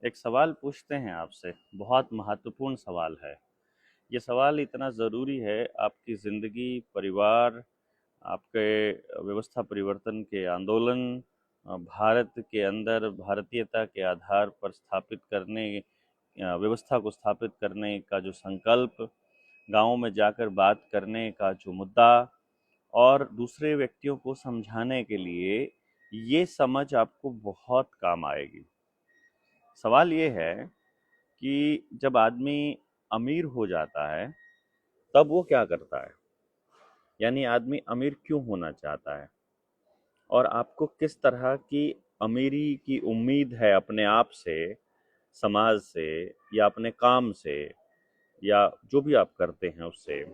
एक सवाल पूछते हैं आपसे। बहुत महत्वपूर्ण सवाल है। ये सवाल इतना ज़रूरी है आपकी ज़िंदगी, परिवार, आपके व्यवस्था परिवर्तन के आंदोलन, भारत के अंदर भारतीयता के आधार पर स्थापित करने, व्यवस्था को स्थापित करने का जो संकल्प, गाँव में जाकर बात करने का जो मुद्दा और दूसरे व्यक्तियों को समझाने के लिए ये समझ आपको बहुत काम आएगी। सवाल ये है कि जब आदमी अमीर हो जाता है तब वो क्या करता है, यानी आदमी अमीर क्यों होना चाहता है और आपको किस तरह की अमीरी की उम्मीद है अपने आप से, समाज से, या अपने काम से, या जो भी आप करते हैं उससे,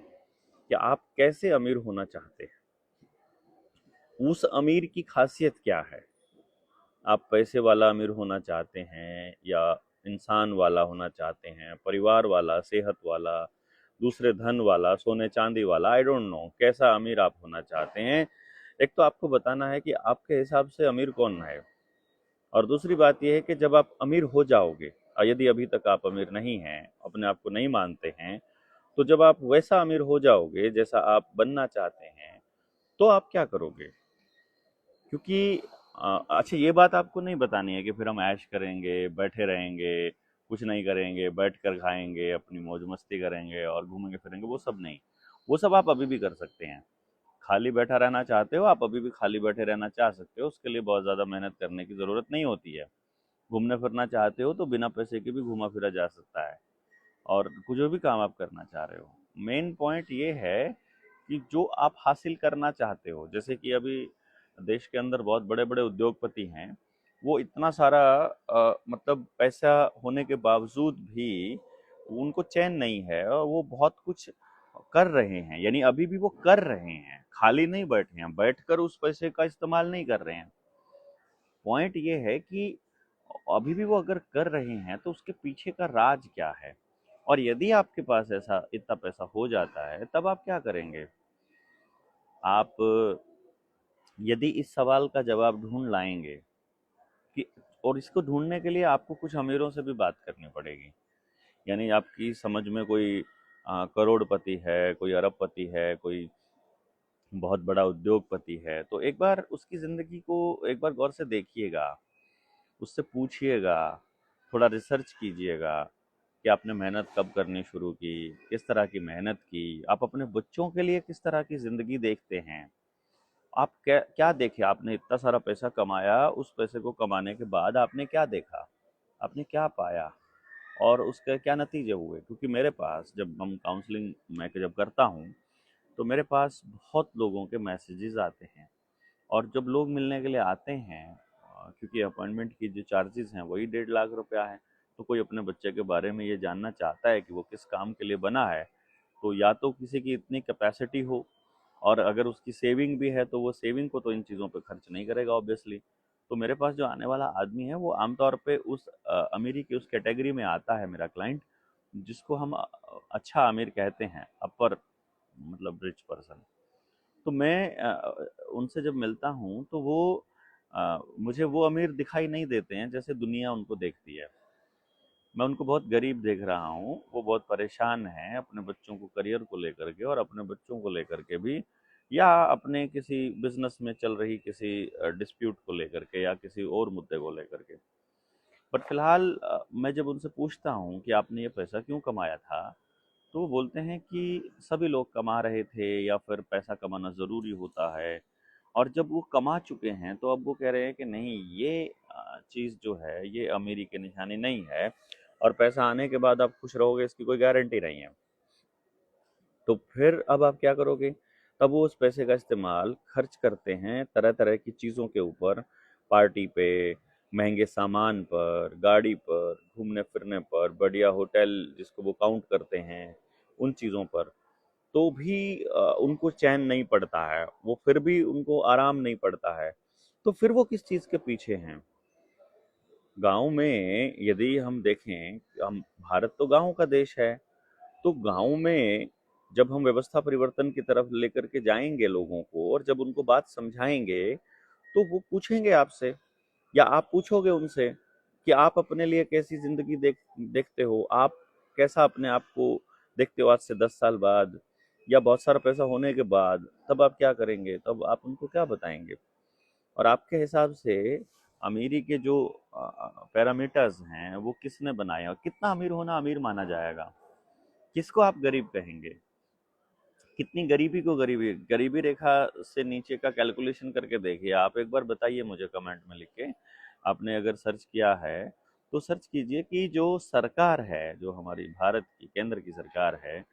कि आप कैसे अमीर होना चाहते हैं। उस अमीर की खासियत क्या है। आप पैसे वाला अमीर होना चाहते हैं या इंसान वाला होना चाहते हैं, परिवार वाला, सेहत वाला, दूसरे धन वाला, सोने चांदी वाला, आई डोंट नो कैसा अमीर आप होना चाहते हैं। एक तो आपको बताना है कि आपके हिसाब से अमीर कौन है, और दूसरी बात यह है कि जब आप अमीर हो जाओगे, यदि अभी तक आप अमीर नहीं हैं, अपने आप को नहीं मानते हैं, तो जब आप वैसा अमीर हो जाओगे जैसा आप बनना चाहते हैं, तो आप क्या करोगे। क्योंकि अच्छा, ये बात आपको नहीं बतानी है कि फिर हम ऐश करेंगे, बैठे रहेंगे, कुछ नहीं करेंगे, बैठ कर खाएंगे, अपनी मौज मस्ती करेंगे और घूमेंगे फिरेंगे, वो सब नहीं। वो सब आप अभी भी कर सकते हैं। खाली बैठा रहना चाहते हो, आप अभी भी खाली बैठे रहना चाह सकते हो, उसके लिए बहुत ज़्यादा मेहनत करने की ज़रूरत नहीं होती है। घूमने फिरना चाहते हो तो बिना पैसे के भी घूमा फिरा जा सकता है, और कुछ जो भी काम आप करना चाह रहे हो। मेन पॉइंट ये है कि जो आप हासिल करना चाहते हो, जैसे कि अभी देश के अंदर बहुत बड़े बड़े उद्योगपति हैं, वो इतना सारा मतलब पैसा होने के बावजूद भी उनको चैन नहीं है, और वो बहुत कुछ कर रहे हैं, यानी अभी भी वो कर रहे हैं, खाली नहीं बैठे हैं, बैठकर उस पैसे का इस्तेमाल नहीं कर रहे हैं। पॉइंट ये है कि अभी भी वो अगर कर रहे हैं तो उसके पीछे का राज क्या है। और यदि आपके पास ऐसा इतना पैसा हो जाता है तब आप क्या करेंगे। आप यदि इस सवाल का जवाब ढूंढ लाएंगे कि, और इसको ढूंढने के लिए आपको कुछ अमीरों से भी बात करनी पड़ेगी, यानी आपकी समझ में कोई करोड़पति है, कोई अरबपति है, कोई बहुत बड़ा उद्योगपति है, तो एक बार उसकी ज़िंदगी को एक बार गौर से देखिएगा, उससे पूछिएगा, थोड़ा रिसर्च कीजिएगा कि आपने मेहनत कब करनी शुरू की, किस तरह की मेहनत की, आप अपने बच्चों के लिए किस तरह की ज़िंदगी देखते हैं। आप क्या क्या देखे, आपने इतना सारा पैसा कमाया, उस पैसे को कमाने के बाद आपने क्या देखा, आपने क्या पाया, और उसके क्या नतीजे हुए। क्योंकि मेरे पास जब हम काउंसलिंग मैं जब करता हूँ तो मेरे पास बहुत लोगों के मैसेजेस आते हैं, और जब लोग मिलने के लिए आते हैं, क्योंकि अपॉइंटमेंट की जो चार्जेस हैं वही 1.5 लाख रुपया है, तो कोई अपने बच्चे के बारे में ये जानना चाहता है कि वो किस काम के लिए बना है, तो या तो किसी की इतनी कैपेसिटी हो, और अगर उसकी सेविंग भी है तो वो सेविंग को तो इन चीज़ों पे खर्च नहीं करेगा ऑब्वियसली। तो मेरे पास जो आने वाला आदमी है वो आमतौर पे उस अमीरी की उस कैटेगरी में आता है मेरा क्लाइंट, जिसको हम अच्छा अमीर कहते हैं, अपर मतलब रिच पर्सन। तो मैं उनसे जब मिलता हूँ तो वो मुझे वो अमीर दिखाई नहीं देते हैं जैसे दुनिया उनको देखती है। मैं उनको बहुत गरीब देख रहा हूँ, वो बहुत परेशान हैं अपने बच्चों को करियर को लेकर के, और अपने बच्चों को लेकर के भी, या अपने किसी बिजनेस में चल रही किसी डिस्प्यूट को लेकर के, या किसी और मुद्दे को लेकर के। बट फिलहाल मैं जब उनसे पूछता हूँ कि आपने ये पैसा क्यों कमाया था, तो वो बोलते हैं कि सभी लोग कमा रहे थे, या फिर पैसा कमाना ज़रूरी होता है, और जब वो कमा चुके हैं तो अब वो कह रहे हैं कि नहीं, ये चीज़ जो है ये अमीरी की निशानी नहीं है, और पैसा आने के बाद आप खुश रहोगे इसकी कोई गारंटी नहीं है। तो फिर अब आप क्या करोगे। तब वो उस पैसे का इस्तेमाल खर्च करते हैं तरह तरह की चीज़ों के ऊपर, पार्टी पे, महंगे सामान पर, गाड़ी पर, घूमने फिरने पर, बढ़िया होटल जिसको वो काउंट करते हैं, उन चीज़ों पर। तो भी उनको चैन नहीं पड़ता है, वो फिर भी उनको आराम नहीं पड़ता है। तो फिर वो किस चीज़ के पीछे हैं। गांव में यदि हम देखें, हम भारत तो गांव का देश है, तो गांव में जब हम व्यवस्था परिवर्तन की तरफ लेकर के जाएंगे लोगों को, और जब उनको बात समझाएंगे, तो वो पूछेंगे आपसे, या आप पूछोगे उनसे कि आप अपने लिए कैसी ज़िंदगी देखते हो, आप कैसा अपने आप को देखते हो आज से 10 साल बाद या बहुत सारा पैसा होने के बाद, तब आप क्या करेंगे? तब आप उनको क्या बताएँगे? और आपके हिसाब से अमीरी के जो पैरामीटर्स हैं, वो किसने बनाए और कितना अमीर होना अमीर माना जाएगा? किसको आप गरीब कहेंगे? कितनी गरीबी को गरीबी गरीबी रेखा से नीचे का कैलकुलेशन करके देखिए। आप एक बार बताइए मुझे कमेंट में लिख के। आपने अगर सर्च किया है तो सर्च कीजिए कि जो सरकार है, जो हमारी भारत की केंद्र की सरकार है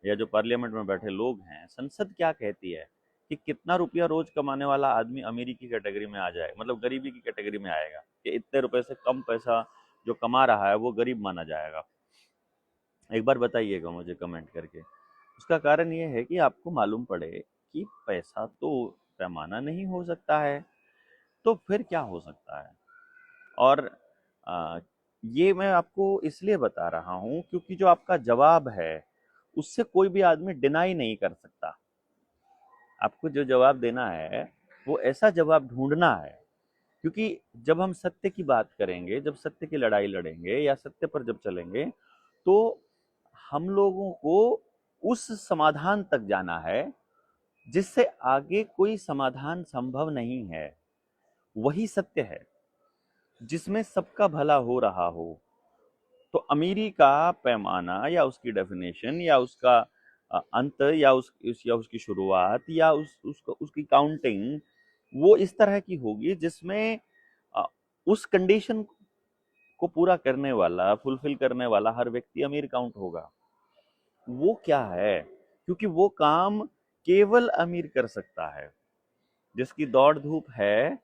या जो पार्लियामेंट में बैठे लोग हैं, संसद क्या कहती है कि कितना रुपया रोज कमाने वाला आदमी अमीरी की कैटेगरी में आ जाए, मतलब गरीबी की कैटेगरी में आएगा, कि इतने रुपए से कम पैसा जो कमा रहा है वो गरीब माना जाएगा। एक बार बताइएगा मुझे कमेंट करके। उसका कारण ये है कि आपको मालूम पड़े कि पैसा तो पैमाना नहीं हो सकता है, तो फिर क्या हो सकता है? और आ, ये मैं आपको इसलिए बता रहा हूँ क्योंकि जो आपका जवाब है उससे कोई भी आदमी डिनाई नहीं कर सकता। आपको जो जवाब देना है वो ऐसा जवाब ढूंढना है, क्योंकि जब हम सत्य की बात करेंगे, जब सत्य की लड़ाई लड़ेंगे या सत्य पर जब चलेंगे, तो हम लोगों को उस समाधान तक जाना है जिससे आगे कोई समाधान संभव नहीं है। वही सत्य है जिसमें सबका भला हो रहा हो। तो अमीरी का पैमाना या उसकी डेफिनेशन या उसका अंत या या उसकी शुरुआत या उसकी काउंटिंग वो इस तरह की होगी जिसमें अ, उस कंडीशन को पूरा करने वाला, फुलफिल करने वाला हर व्यक्ति अमीर काउंट होगा। वो क्या है? क्योंकि वो काम केवल अमीर कर सकता है। जिसकी दौड़ धूप है,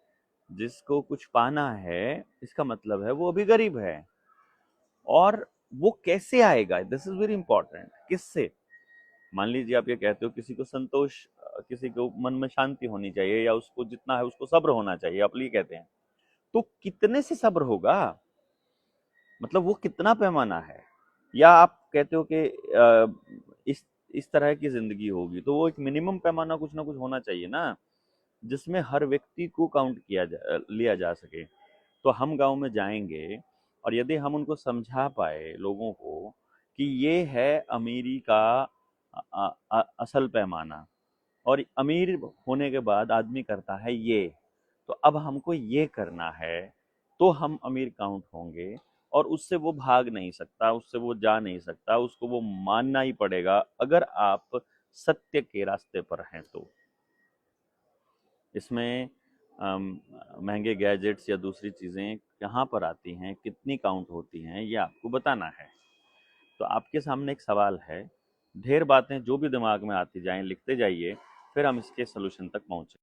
जिसको कुछ पाना है, इसका मतलब है वो अभी गरीब है। और वो कैसे आएगा, दिस इज वेरी इंपॉर्टेंट। किससे? मान लीजिए आप ये कहते हो किसी को संतोष, किसी को मन में शांति होनी चाहिए या उसको जितना है उसको सब्र होना चाहिए, आप ये कहते हैं, तो कितने से सब्र होगा? मतलब वो कितना पैमाना है? या आप कहते हो कि इस तरह की जिंदगी होगी, तो वो एक मिनिमम पैमाना कुछ ना कुछ होना चाहिए ना, जिसमें हर व्यक्ति को काउंट लिया जा सके। तो हम गांव में जाएंगे और यदि हम उनको समझा पाए लोगों को कि ये है अमीरी का असल पैमाना, और अमीर होने के बाद आदमी करता है ये, तो अब हमको ये करना है, तो हम अमीर काउंट होंगे। और उससे वो भाग नहीं सकता, उससे वो जा नहीं सकता, उसको वो मानना ही पड़ेगा अगर आप सत्य के रास्ते पर हैं तो। इसमें महंगे गैजेट्स या दूसरी चीज़ें कहाँ पर आती हैं, कितनी काउंट होती हैं, ये आपको बताना है। तो आपके सामने एक सवाल है, ढेर बातें जो भी दिमाग में आती जाएं लिखते जाइए, फिर हम इसके सोल्यूशन तक पहुँचें।